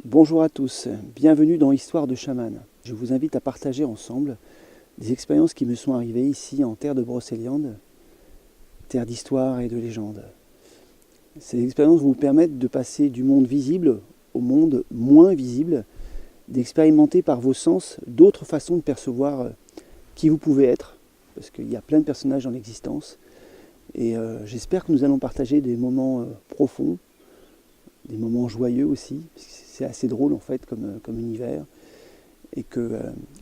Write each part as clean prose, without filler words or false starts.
Bonjour à tous, bienvenue dans Histoire de chaman. Je vous invite à partager ensemble des expériences qui me sont arrivées ici en terre de Brocéliande, terre d'histoire et de légende. Ces expériences vous permettent de passer du monde visible au monde moins visible, d'expérimenter par vos sens d'autres façons de percevoir qui vous pouvez être, parce qu'il y a plein de personnages dans l'existence, et j'espère que nous allons partager des moments profonds, des moments joyeux aussi, c'est assez drôle en fait comme univers, et que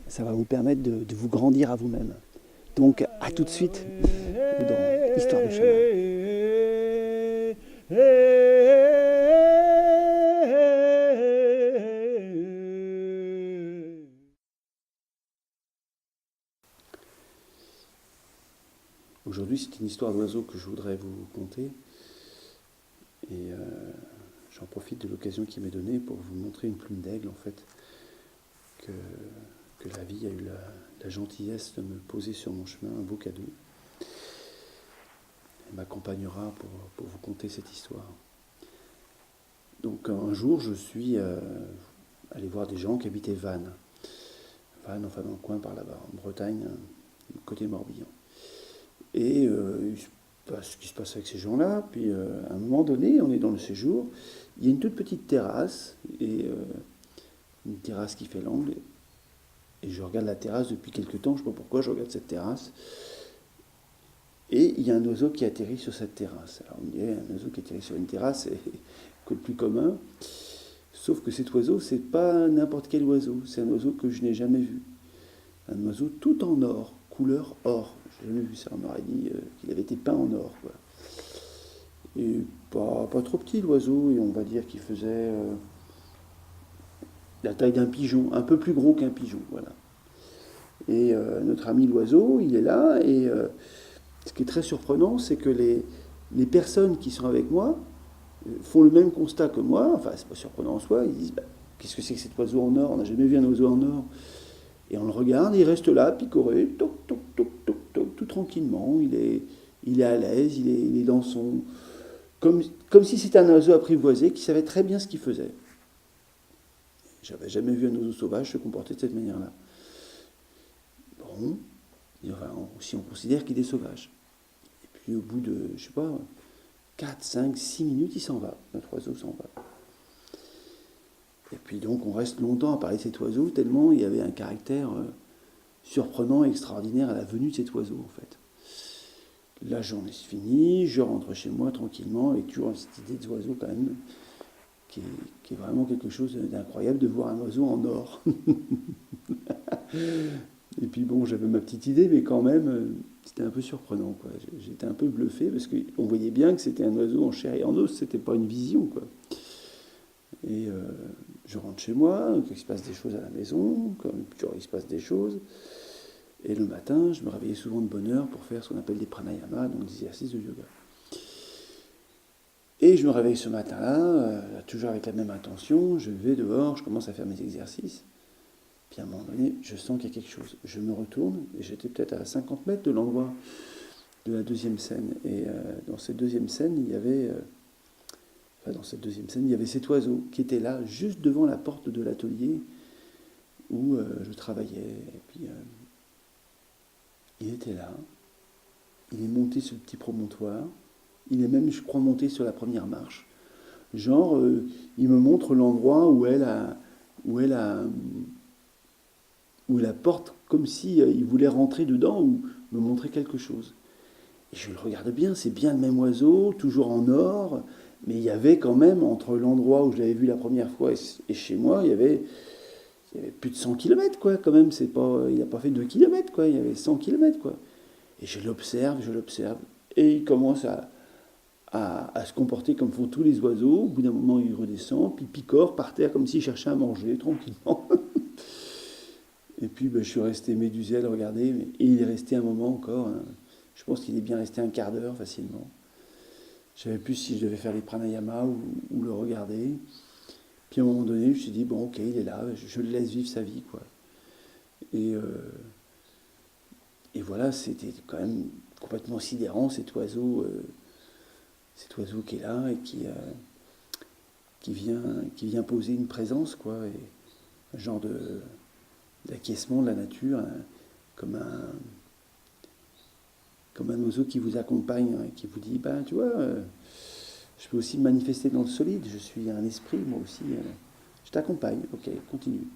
ça va vous permettre de vous grandir à vous-même. Donc à tout de suite dans Histoire de chaman. Aujourd'hui, c'est une histoire d'oiseau que je voudrais vous conter. Et j'en profite de l'occasion qui m'est donnée pour vous montrer une plume d'aigle, en fait, que la vie a eu la gentillesse de me poser sur mon chemin, un beau cadeau. Elle m'accompagnera pour vous conter cette histoire. Donc un jour, je suis allé voir des gens qui habitaient Vannes. Vannes, enfin dans le coin par là-bas, en Bretagne, côté Morbihan. Et il se passe ce qui se passe avec ces gens-là. Puis à un moment donné, on est dans le séjour, il y a une toute petite terrasse, et une terrasse qui fait l'angle. Et je regarde la terrasse depuis quelques temps, je ne sais pas pourquoi je regarde cette terrasse. Et il y a un oiseau qui atterrit sur cette terrasse. Alors on dirait un oiseau qui atterrit sur une terrasse, c'est le plus commun. Sauf que cet oiseau, c'est pas n'importe quel oiseau, c'est un oiseau que je n'ai jamais vu. Un oiseau tout en or, couleur or. J'ai jamais vu ça, on m'aurait dit qu'il avait été peint en or, quoi. Et pas trop petit l'oiseau, et on va dire qu'il faisait la taille d'un pigeon, un peu plus gros qu'un pigeon, voilà. Et notre ami l'oiseau, il est là, et ce qui est très surprenant, c'est que les personnes qui sont avec moi font le même constat que moi, enfin c'est pas surprenant en soi, ils disent qu'est-ce que c'est que cet oiseau en or, on n'a jamais vu un oiseau en or. Et on le regarde, il reste là, picoré, toc, toc, toc, toc, toc, tout tranquillement, il est à l'aise, il est dans son... Comme si c'était un oiseau apprivoisé qui savait très bien ce qu'il faisait. J'avais jamais vu un oiseau sauvage se comporter de cette manière-là. Bon, enfin, si on considère qu'il est sauvage. Et puis au bout de, je sais pas, 4, 5, 6 minutes, il s'en va. Notre oiseau s'en va. Et puis donc on reste longtemps à parler de cet oiseau, tellement il y avait un caractère surprenant et extraordinaire à la venue de cet oiseau en fait. La journée se finit, je rentre chez moi tranquillement, avec toujours cette idée de oiseau quand même, qui est vraiment quelque chose d'incroyable de voir un oiseau en or. Et puis bon, j'avais ma petite idée, mais quand même, c'était un peu surprenant, quoi. J'étais un peu bluffé, parce qu'on voyait bien que c'était un oiseau en chair et en os, c'était pas une vision, quoi. Et je rentre chez moi, il se passe des choses à la maison, comme toujours il se passe des choses. Et le matin, je me réveillais souvent de bonne heure pour faire ce qu'on appelle des pranayama, donc des exercices de yoga. Et je me réveille ce matin-là, toujours avec la même intention, je vais dehors, je commence à faire mes exercices. Puis à un moment donné, je sens qu'il y a quelque chose. Je me retourne, et j'étais peut-être à 50 mètres de l'endroit de la deuxième scène. Et dans cette deuxième scène, il y avait... dans cette deuxième scène, il y avait cet oiseau qui était là, juste devant la porte de l'atelier où je travaillais. Et puis, il était là. Il est monté sur le petit promontoire. Il est même, je crois, monté sur la première marche. Genre, il me montre l'endroit où la porte, comme si il voulait rentrer dedans ou me montrer quelque chose. Et je le regarde bien, c'est bien le même oiseau, toujours en or, mais il y avait quand même, entre l'endroit où je l'avais vu la première fois et chez moi, il y avait plus de 100 kilomètres, quoi, quand même. C'est pas, il n'a pas fait 2 kilomètres, quoi, il y avait 100 kilomètres, quoi. Et je l'observe, et il commence à se comporter comme font tous les oiseaux. Au bout d'un moment, il redescend, puis picore par terre comme s'il cherchait à manger, tranquillement. Et puis, je suis resté médusé à le regarder, et il est resté un moment encore, hein. Je pense qu'il est bien resté un quart d'heure facilement. Je savais plus si je devais faire les pranayama ou le regarder. Puis à un moment donné, je me suis dit, bon, ok, il est là, je le laisse vivre sa vie, quoi. Et, euh, et voilà, c'était quand même complètement sidérant, cet oiseau qui est là et qui qui vient poser une présence, quoi, et un genre d'acquiescement de la nature, hein, comme un, comme un oiseau qui vous accompagne, hein, qui vous dit, ben tu vois, je peux aussi me manifester dans le solide, je suis un esprit, moi aussi, je t'accompagne, ok, continue.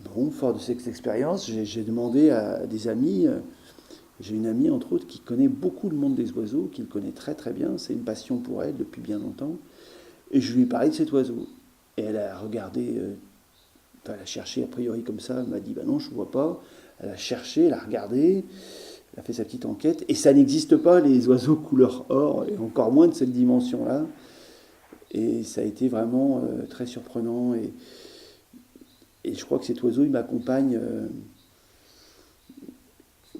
Bon, fort de cette expérience, j'ai demandé à des amis, j'ai une amie entre autres qui connaît beaucoup le monde des oiseaux, qui le connaît très très bien, c'est une passion pour elle depuis bien longtemps, et je lui ai parlé de cet oiseau. Et elle a regardé, enfin, elle a cherché a priori comme ça, elle m'a dit, bah non, je ne vois pas. Elle a cherché, elle a regardé, elle a fait sa petite enquête, et ça n'existe pas, les oiseaux couleur or, et encore moins de cette dimension-là. Et ça a été vraiment très surprenant, et je crois que cet oiseau, il m'accompagne,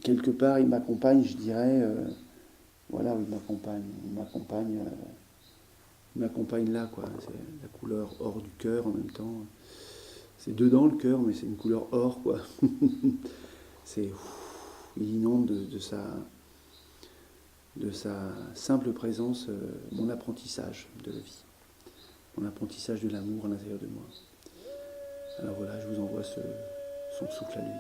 quelque part, il m'accompagne, je dirais, voilà, il m'accompagne là, quoi. C'est la couleur or du cœur en même temps. C'est dedans le cœur, mais c'est une couleur or, quoi. C'est, il inonde de sa simple présence mon apprentissage de la vie, mon apprentissage de l'amour à l'intérieur de moi. Alors voilà, je vous envoie son souffle à lui.